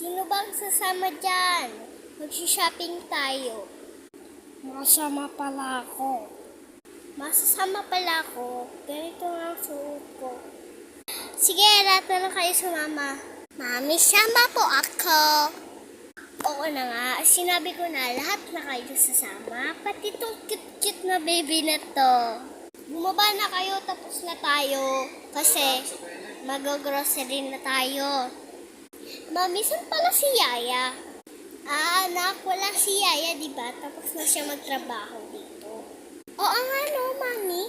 Sino bang sasama dyan? Mag-shopping tayo. Masama pala ako. Masasama pala ako. Ganito ang suot ko. Sige, lahat na lang kayo sumama. Mami, sama po ako. Oo na nga, sinabi ko na lahat na kayo sasama. Pati itong cute-cute na baby na to. Bumaba na kayo, tapos na tayo. Kasi mag-grocery na tayo. Mami, saan pala si Yaya? Anak, wala si Yaya, diba? Tapos na siya magtrabaho dito. Oo nga no, Mami.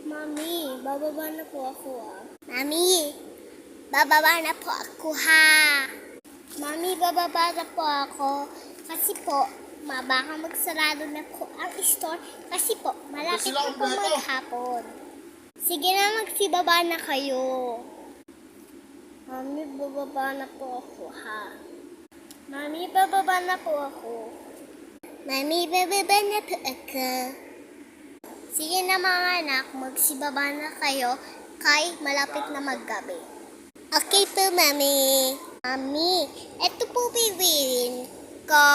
Mami, bababa na po ako Mami, bababa na po ako Mami, bababa na po ako. Kasi po, baka magsarado na po ang store. Kasi po, malapit na po maghapon. Sige na, magsibaba na kayo. Mami, bababa na po ako Mami, bababa na po ako. Mami, bababa na po ako. Sige na mga anak, magsibaba na kayo kay malapit na maggabi. Okay po, Mami. Mami, eto po bibilin ko.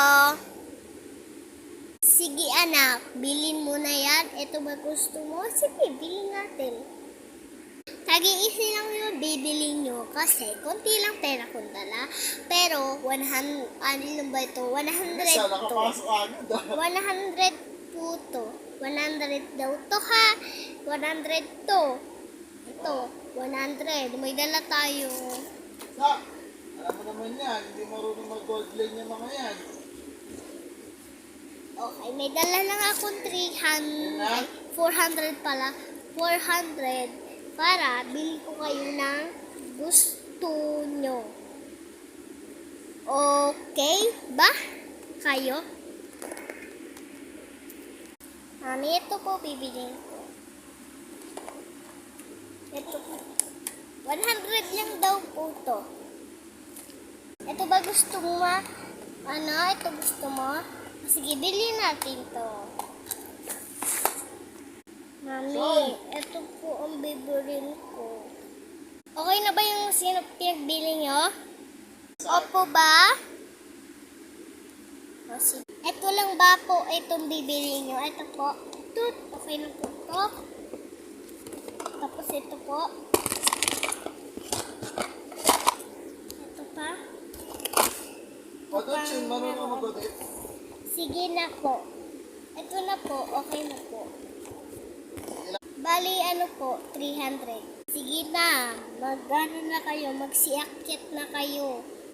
Sige anak, bilhin mo na yan. Eto ba gusto mo? Sige, bilhin natin. Tag-iisi lang yung bibilin nyo kasi konti lang pera kung dala. Pero 100, ano lang ba ito? 100 to. 100 po to. 100 daw to 100 to. Ito, 100. May dala tayo. Alam mo naman yan, hindi marunong mag-gold lane yung mga yan. Okay, may dala lang akong 300, 400 pala. 400 para bilhin ko kayo ng gusto nyo. Okay ba kayo? Mami, ito po bibilin ko. Ito po. 100 lang daw po to. Ito ba gusto mo Ito gusto mo? Sige, bilhin natin to. Mami, ito po ang bibilin ko. Okay na ba yung pinagbili nyo? Opo ba? Sige. Ito lang ba po itong bibili nyo? Ito po. Okay na po ito. Tapos ito po. Ito pa. Odotsin, marunong mag-odot. Sige na po. Ito na po. Okay na po. Bali, ano po? 300. Sige na. Mag-ano na kayo. Magsiakyat na kayo.